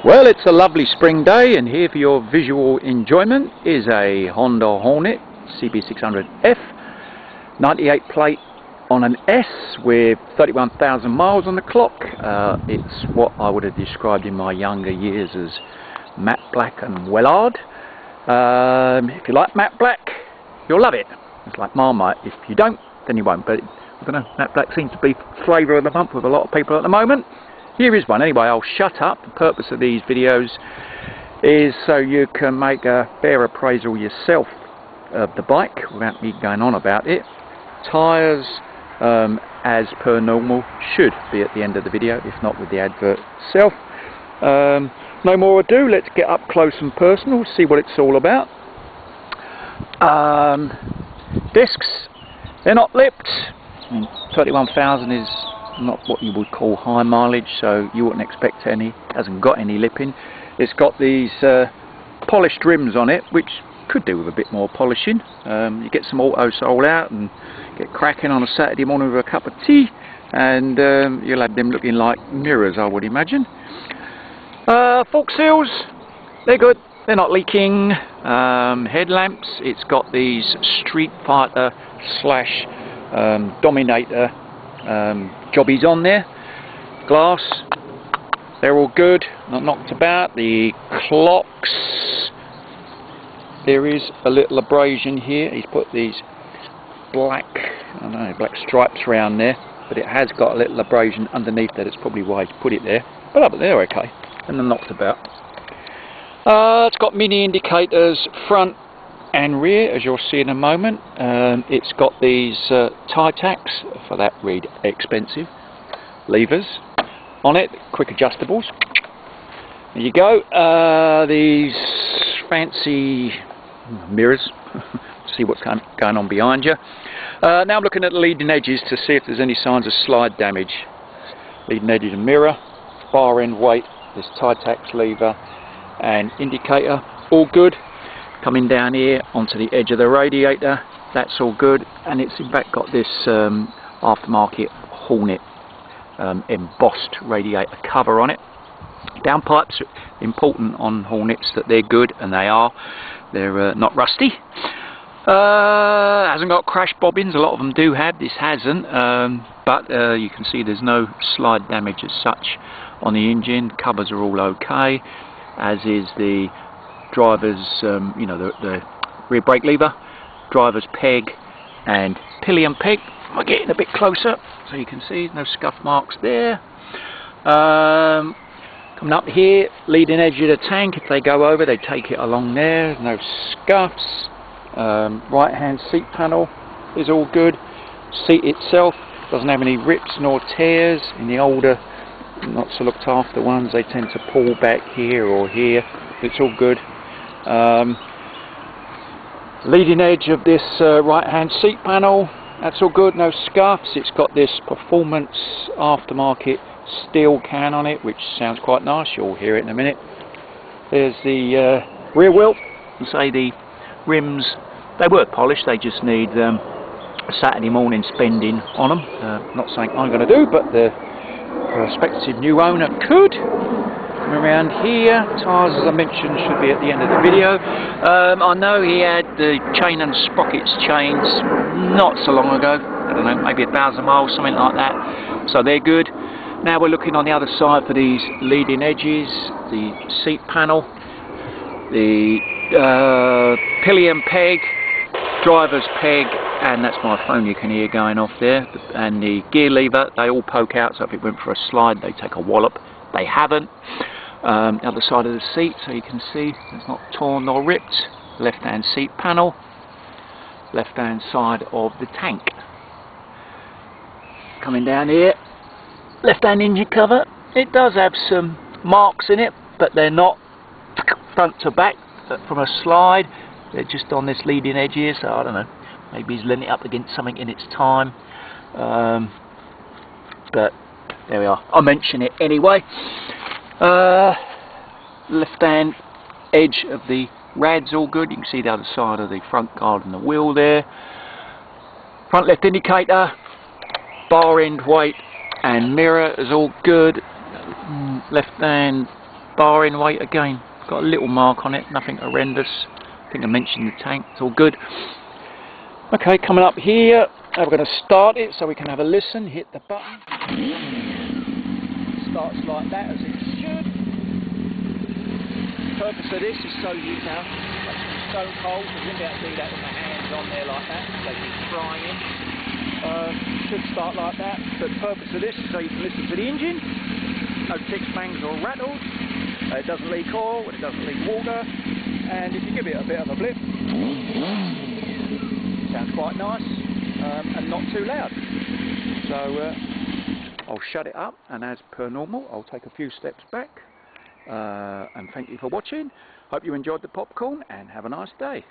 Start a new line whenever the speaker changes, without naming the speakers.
Well, it's a lovely spring day, and here for your visual enjoyment is a Honda Hornet CB600F 98 plate on an S with 31,000 miles on the clock. It's what I would have described in my younger years as matte black and Wellard. If you like matte black, you'll love it. It's like Marmite. If you don't, then you won't. But I don't know, matte black seems to be flavour of the month with a lot of people at the moment. Here is one. Anyway, I'll shut up. The purpose of these videos is so you can make a fair appraisal yourself of the bike without me going on about it. Tyres, as per normal, should be at the end of the video, if not with the advert itself. No more ado, let's get up close and personal, see what it's all about. Discs, they're not lipped. 31,000 is not what you would call high mileage, so you wouldn't expect any. It hasn't got any lipping. It's got these polished rims on it, which could do with a bit more polishing. You get some auto sole out and get cracking on a Saturday morning with a cup of tea, and you'll have them looking like mirrors, I would imagine. Fork seals, they're good. They're not leaking. Headlamps, it's got these Street Fighter slash Dominator jobbies on there. Glass, they're all good, not knocked about. The clocks, there is a little abrasion here. He's put these black, I don't know, black stripes around there, but it has got a little abrasion underneath that. It's probably why he's put it there, but they're okay, and they're knocked about. It's got mini indicators front and rear, as you'll see in a moment. It's got these tie tacks, for that read expensive, levers on it, quick adjustables. There you go. These fancy mirrors, see what's going on behind you. Now I'm looking at the leading edges to see if there's any signs of slide damage. Leading edges of mirror, bar end weight, this tie tacks, lever and indicator, all good. Coming down here onto the edge of the radiator, that's all good, and it's in fact got this aftermarket Hornet embossed radiator cover on it. Downpipes are important on Hornets, that they're good, and they are. They're not rusty. Hasn't got crash bobbins. A lot of them do have. This hasn't, but you can see there's no slide damage as such on the engine. Covers are all okay, as is the driver's, you know, the rear brake lever, driver's peg and pillion peg. I'm getting a bit closer so you can see no scuff marks there. Coming up here, leading edge of the tank, if they go over they take it along there, no scuffs. Right hand seat panel is all good. Seat itself doesn't have any rips nor tears. In the older, not so looked after ones, they tend to pull back here or here. It's all good. Leading edge of this right hand seat panel, that's all good, no scuffs. It's got this performance aftermarket steel can on it, which sounds quite nice. You'll hear it in a minute. There's the rear wheel. And say the rims, they were polished, they just need a Saturday morning spending on them. Not something I'm going to do, but the prospective new owner could. Around here, tyres, as I mentioned, should be at the end of the video. I know he had the chain and sprockets changed not so long ago, I don't know, maybe 1,000 miles, something like that, so they're good. Now we're looking on the other side for these leading edges, the seat panel, the pillion peg, driver's peg, and that's my phone you can hear going off there, and the gear lever. They all poke out, so if it went for a slide they take a wallop. They haven't. The other side of the seat, so you can see it's not torn nor ripped. Left hand seat panel, left hand side of the tank. Coming down here, left hand engine cover. It does have some marks in it, but they're not front to back from a slide. They're just on this leading edge here, so I don't know, maybe he's leaning up against something in its time, but there we are. I'll mention it anyway. Left hand edge of the rad's all good. You can see the other side of the front guard and the wheel there. Front left indicator, bar end weight and mirror is all good. Left hand bearing weight again. It's got a little mark on it, nothing horrendous. I think I mentioned the tank, it's all good. Okay, coming up here, we're going to start it so we can have a listen. Hit the button. Starts like that, as it should. The purpose of this is so you can make some stone cold. You wouldn't be able to do that with my hands on there like that, they'd be frying. Should start like that. But the purpose of this is so you can listen to the engine. No ticks, bangs or rattles. It doesn't leak oil, it doesn't leak water. And if you give it a bit of a blip, sounds quite nice and not too loud. So I'll shut it up, and as per normal I'll take a few steps back and thank you for watching. Hope you enjoyed the popcorn and have a nice day.